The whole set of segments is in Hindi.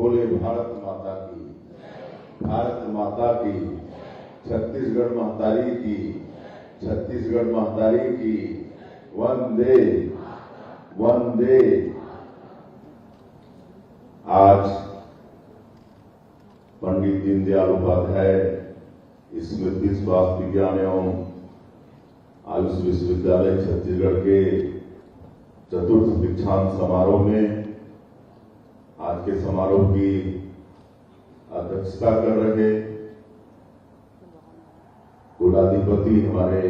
बोले भारत माता की, भारत माता की, छत्तीसगढ़ महतारी की, छत्तीसगढ़ महतारी की, वंदे वंदे। आज पंडित दीनदयाल उपाध्याय स्मृति स्वास्थ्य विज्ञान एवं आयुष विश्वविद्यालय छत्तीसगढ़ के चतुर्थ दीक्षांत समारोह में आज के समारोह की अध्यक्षता कर रहे कुलाधिपति हमारे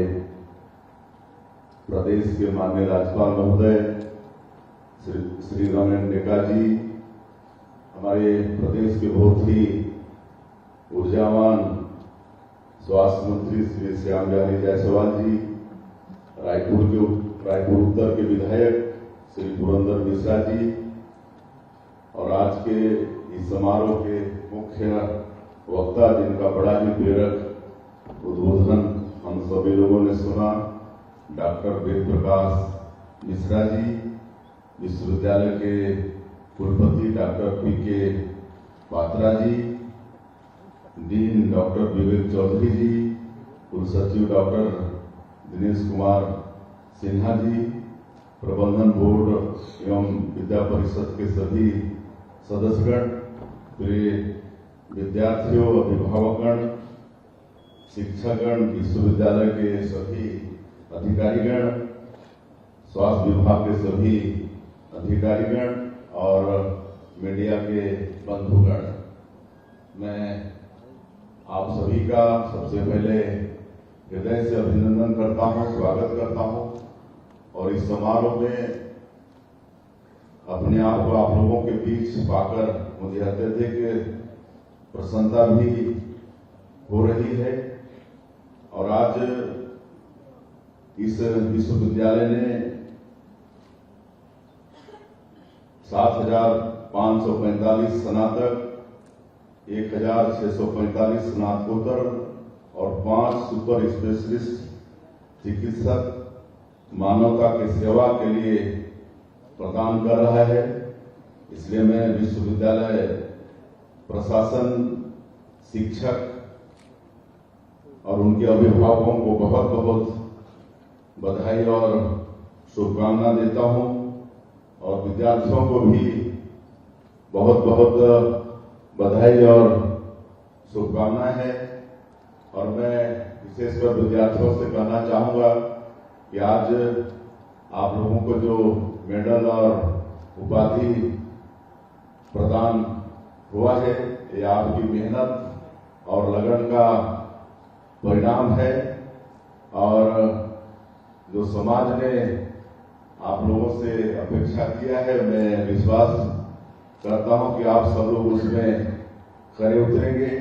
प्रदेश के माननीय राज्यपाल महोदय श्री रमेन डेका जी, हमारे प्रदेश के बहुत ही ऊर्जावान स्वास्थ्य मंत्री श्री श्याम बिहारी जायसवाल जी, रायपुर उत्तर के विधायक श्री पुरंदर मिश्रा जी, और आज के इस समारोह के मुख्य वक्ता जिनका बड़ा ही प्रेरक उद्बोधन हम सभी लोगों ने सुना, डॉक्टर वेद प्रकाश मिश्रा जी, विश्वविद्यालय के कुलपति डॉक्टर पी.के. पात्रा जी, डीन डॉक्टर विवेक चौधरी जी, कुलसचिव डॉक्टर दिनेश कुमार सिन्हा जी, प्रबंधन बोर्ड एवं विद्या परिषद के सभी सदस्यगण, प्रिय विद्यार्थियों, अभिभावकगण, शिक्षकगण, विश्वविद्यालय के सभी अधिकारीगण, स्वास्थ्य विभाग के सभी अधिकारीगण और मीडिया के बंधुगण, मैं आप सभी का सबसे पहले हृदय से अभिनंदन करता हूं, स्वागत करता हूं और इस समारोह में अपने आप को आप लोगों के बीच पाकर मुझे अत्यधिक प्रसन्नता भी हो रही है। और आज इस विश्वविद्यालय ने 7,545 स्नातक, 1,645 स्नातकोत्तर और 5 सुपर स्पेशलिस्ट चिकित्सक मानवता की सेवा के लिए प्रदान कर रहा है। इसलिए मैं विश्वविद्यालय प्रशासन, शिक्षक और उनके अभिभावकों को बहुत बहुत बधाई और शुभकामना देता हूं और विद्यार्थियों को भी बहुत बहुत बधाई और शुभकामनाएं हैं। और मैं विशेषकर विद्यार्थियों से कहना चाहूंगा कि आज आप लोगों को जो मेडल और उपाधि प्रदान हुआ है, ये आपकी मेहनत और लगन का परिणाम है। और जो समाज ने आप लोगों से अपेक्षा किया है, मैं विश्वास करता हूं कि आप सब लोग उसमें खरे उतरेंगे।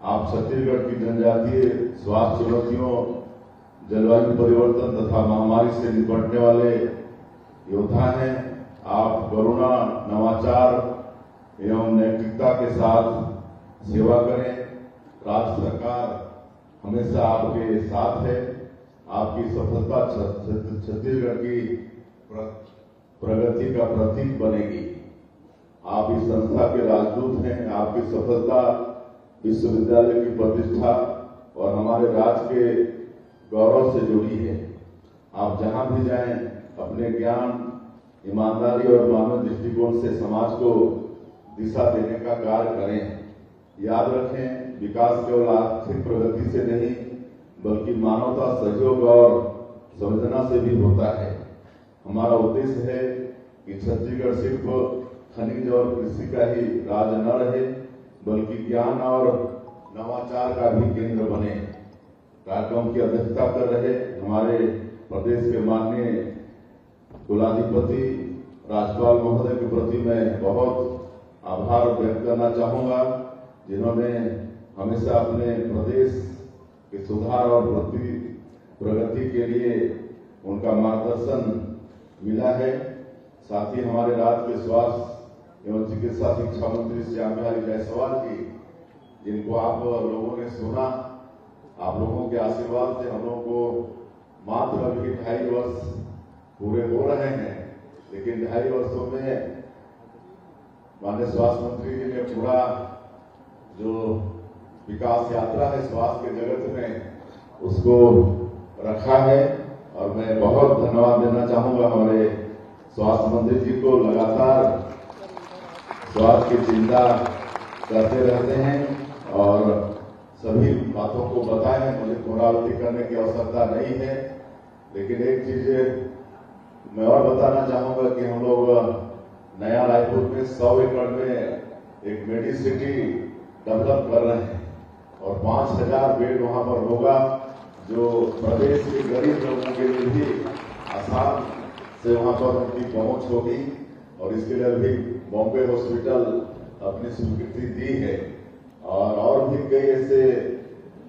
आप छत्तीसगढ़ की जनजातीय स्वास्थ्य चुनौतियों, जलवायु परिवर्तन तथा महामारी से निपटने वाले योद्धा हैं। आप करुणा, नवाचार एवं नैतिकता के साथ सेवा करें। राज्य सरकार हमेशा आपके साथ है। आपकी सफलता छत्तीसगढ़ की प्रगति का प्रतीक बनेगी। आप इस संस्था के राजदूत हैं। आपकी सफलता विश्वविद्यालय की प्रतिष्ठा और हमारे राज्य के गौरव से जुड़ी है। आप जहां भी जाएं, अपने ज्ञान, ईमानदारी और मानव दृष्टिकोण से समाज को दिशा देने का कार्य करें। याद रखें, विकास केवल आर्थिक प्रगति से नहीं बल्कि मानवता, सहयोग और संवेदना से भी होता है। हमारा उद्देश्य है कि छत्तीसगढ़ सिर्फ खनिज और कृषि का ही राज्य न रहे बल्कि ज्ञान और नवाचार का भी केंद्र बने। कार्यक्रम की अध्यक्षता कर रहे हमारे प्रदेश के माननीय कुलाधिपति राज्यपाल महोदय के प्रति मैं बहुत आभार व्यक्त करना चाहूंगा, जिन्होंने हमेशा अपने प्रदेश के सुधार और प्रगति के लिए उनका मार्गदर्शन मिला है। साथ ही हमारे राज्य के स्वास्थ्य एवं चिकित्सा शिक्षा मंत्री श्याम बिहारी जायसवाल जी, जिनको आप लोगों ने सुना, आप लोगों के आशीर्वाद से हम लोगों को मात्र अभी 2.5 वर्ष पूरे हो रहे हैं, लेकिन 2.5 वर्षों में माननीय स्वास्थ्य मंत्री जी ने पूरा जो विकास यात्रा है स्वास्थ्य के जगत में उसको रखा है। और मैं बहुत धन्यवाद देना चाहूंगा हमारे स्वास्थ्य मंत्री जी को, लगातार स्वास्थ्य की चिंता करते रहते हैं और सभी बातों को बताए हैं। मुझे पुनरावृत्ति करने की आवश्यकता नहीं है, लेकिन एक चीज मैं और बताना चाहूंगा कि हम लोग नया रायपुर में 100 एकड़ में एक मेडिसिटी डेवलप कर रहे हैं और 5000 बेड वहां पर होगा, जो प्रदेश के गरीब लोगों के लिए भी आसान से वहां पर उनकी पहुंच होगी। और इसके लिए भी बॉम्बे हॉस्पिटल अपनी स्वीकृति दी है। और भी कई ऐसे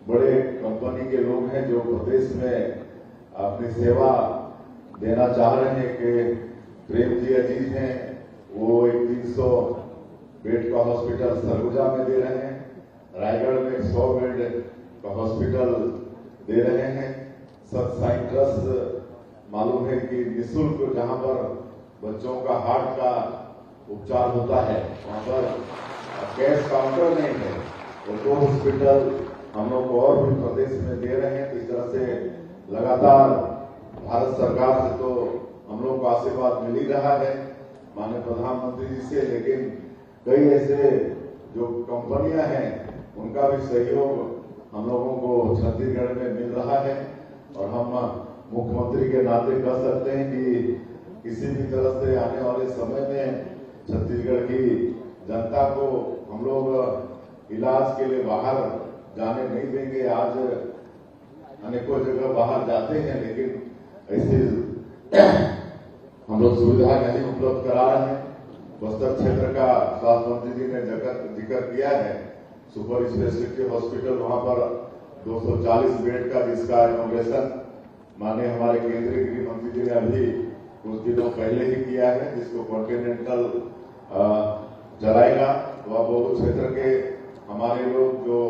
बड़े कंपनी के लोग हैं जो प्रदेश में अपनी सेवा देना चाह रहे हैं। कि प्रेम जी अजीज हैं, वो एक 300 बेड का हॉस्पिटल सरगुजा में दे रहे हैं। रायगढ़ में 100 बेड का हॉस्पिटल दे रहे हैं। सत्साई ट्रस्ट मालूम है कि निःशुल्क जहां पर बच्चों का हार्ट का उपचार होता है वहां पर कैश काउंटर नहीं है, और 2 हॉस्पिटल हम लोग को और भी प्रदेश में दे रहे हैं। तो इस तरह से लगातार भारत सरकार से तो हम लोग को आशीर्वाद मिल ही रहा है माननीय प्रधानमंत्री जी से, लेकिन कई ऐसे जो कंपनियां हैं उनका भी सहयोग हम लोगों को छत्तीसगढ़ में मिल रहा है। और हम मुख्यमंत्री के नाते कह सकते हैं कि किसी भी तरह से आने वाले समय में छत्तीसगढ़ की जनता को हम लोग इलाज के लिए बाहर जाने नहीं देंगे। आज अनेकों जगह बाहर जाते हैं, लेकिन ऐसे हम लोग सुविधा नहीं उपलब्ध करा रहे हैं। बस्तर क्षेत्र का स्वास्थ्य मंत्री जी ने जिक्र किया है, सुपर स्पेशलिटी हॉस्पिटल वहां पर 240 बेड का, जिसका इनॉग्रेशन माननीय हमारे केंद्रीय गृह मंत्री जी ने अभी कुछ दिनों पहले ही किया है, जिसको कॉन्टिनेंटल चलाएगा। वह बहुत क्षेत्र के हमारे लोग जो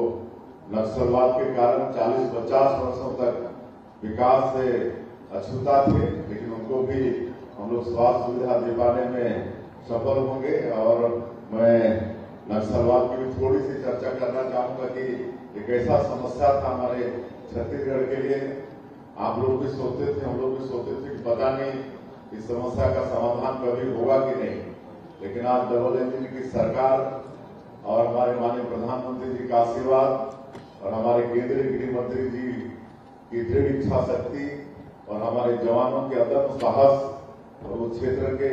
नक्सलवाद के कारण 40-50 वर्षों तक विकास से अछूता थे, लेकिन उनको भी हम लोग स्वास्थ्य सुविधा दे पाने में सफल होंगे। और मैं नक्सलवाद की भी थोड़ी सी चर्चा करना चाहूंगा कि एक ऐसा समस्या था हमारे छत्तीसगढ़ के लिए। आप लोग भी सोचते थे, हम लोग भी सोचते थे कि पता नहीं इस समस्या का समाधान कभी होगा कि नहीं, लेकिन आज डबल इंजन की सरकार और हमारे माननीय प्रधानमंत्री जी का आशीर्वाद और हमारे केंद्रीय गृह मंत्री जी की दृढ़ इच्छा शक्ति और हमारे जवानों के अदम्य साहस और उस क्षेत्र के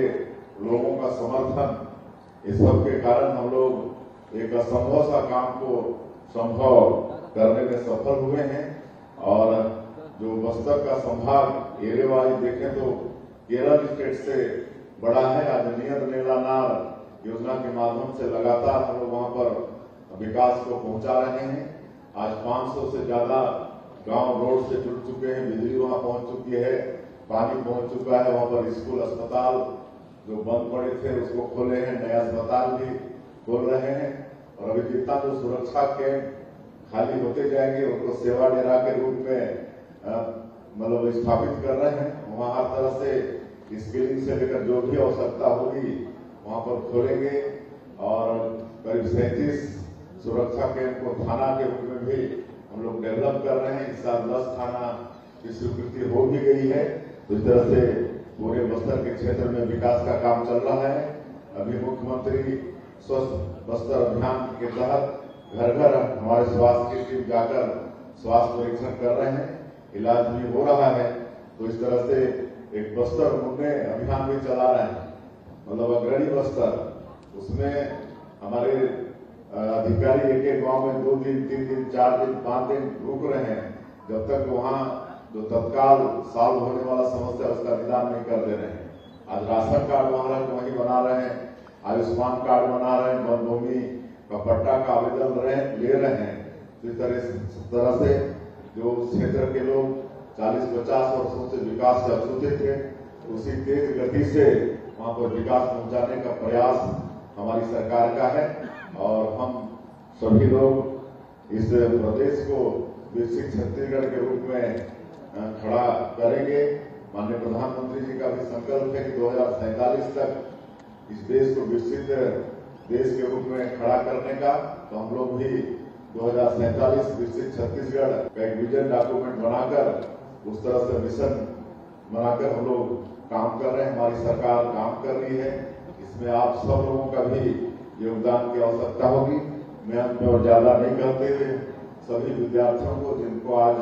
लोगों का समर्थन, इस सब के कारण हम लोग एक असंभव सा काम को संभव करने में सफल हुए हैं। और जो बस्तर का संभाग एरिया वाइज देखें तो केरल स्टेट से बड़ा है। आज नियत नीलानार योजना के माध्यम से लगातार हम लोग वहां पर विकास को पहुंचा रहे हैं। आज 500 से ज्यादा गांव रोड से जुड़ चुके हैं, बिजली वहां पहुंच चुकी है, पानी पहुंच चुका है। वहां पर स्कूल अस्पताल जो बंद पड़े थे उसको खोले हैं, नया अस्पताल भी खोल रहे हैं। और अभी जितना जो सुरक्षा कैंप खाली होते जाएंगे उनको सेवा डेरा के रूप में मतलब स्थापित कर रहे हैं। वहां हर तरह से स्किलिंग से लेकर जो भी आवश्यकता होगी वहां पर खोलेंगे। और करीब 37 सुरक्षा कैंप को थाना के रूप में भी हम लोग डेवलप कर रहे हैं। इस साल 10 थाना की स्वीकृति हो भी गई है। तो इस तरह से पूरे बस्तर के क्षेत्र में विकास का काम चल रहा है। अभी मुख्यमंत्री स्वस्थ बस्तर अभियान के तहत घर घर हमारे स्वास्थ्य की टीम जाकर स्वास्थ्य परीक्षण कर रहे हैं, इलाज भी हो रहा है। तो इस तरह से एक बस्तर मुन्ने अभियान भी चला रहे हैं, मतलब अग्रणी बस्तर। उसमें हमारे अधिकारी एक एक गांव में 2 दिन 3 दिन 4 दिन 5 दिन रुक रहे हैं, जब तक वहां जो तत्काल सॉल्व होने वाला समस्या उसका निदान नहीं कर दे रहे हैं। आज राशन कार्ड वहां वहीं बना रहे हैं, आयुष्मान कार्ड बना रहे हैं, वन भूमि का पट्टा का आवेदन ले रहे हैं। तो इस तरह से जो क्षेत्र के लोग 40-50 वर्षों से विकास से अछूते थे, उसी तेज गति से वहां पर विकास पहुंचाने का प्रयास हमारी सरकार का है। और हम सभी लोग इस प्रदेश को विकसित छत्तीसगढ़ के रूप में खड़ा करेंगे। माननीय प्रधानमंत्री जी का भी संकल्प है कि 2047 तक इस देश को विकसित देश के रूप में खड़ा करने का, तो हम लोग भी 2047 विकसित छत्तीसगढ़ का एक विजन डॉक्यूमेंट बनाकर उस तरह से मिशन बनाकर हम लोग काम कर रहे हैं। हमारी सरकार काम कर रही है। इसमें आप सब लोगों का भी योगदान की आवश्यकता होगी। मैं अंत में और ज्यादा नहीं करते हुए सभी विद्यार्थियों को जिनको आज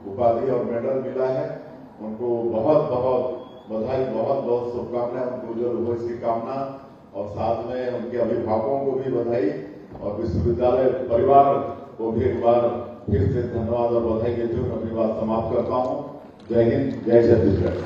उपाधि और मेडल मिला है उनको बहुत बहुत बधाई, बहुत बहुत शुभकामनाएं, उनको उज्जवल भविष्य की कामना, और साथ में उनके अभिभावकों को भी बधाई और विश्वविद्यालय परिवार को भी एक बार फिर से धन्यवाद और बधाई देते हुए अपनी बात समाप्त करता हूं। जय हिंद, जय छत्तीसगढ़।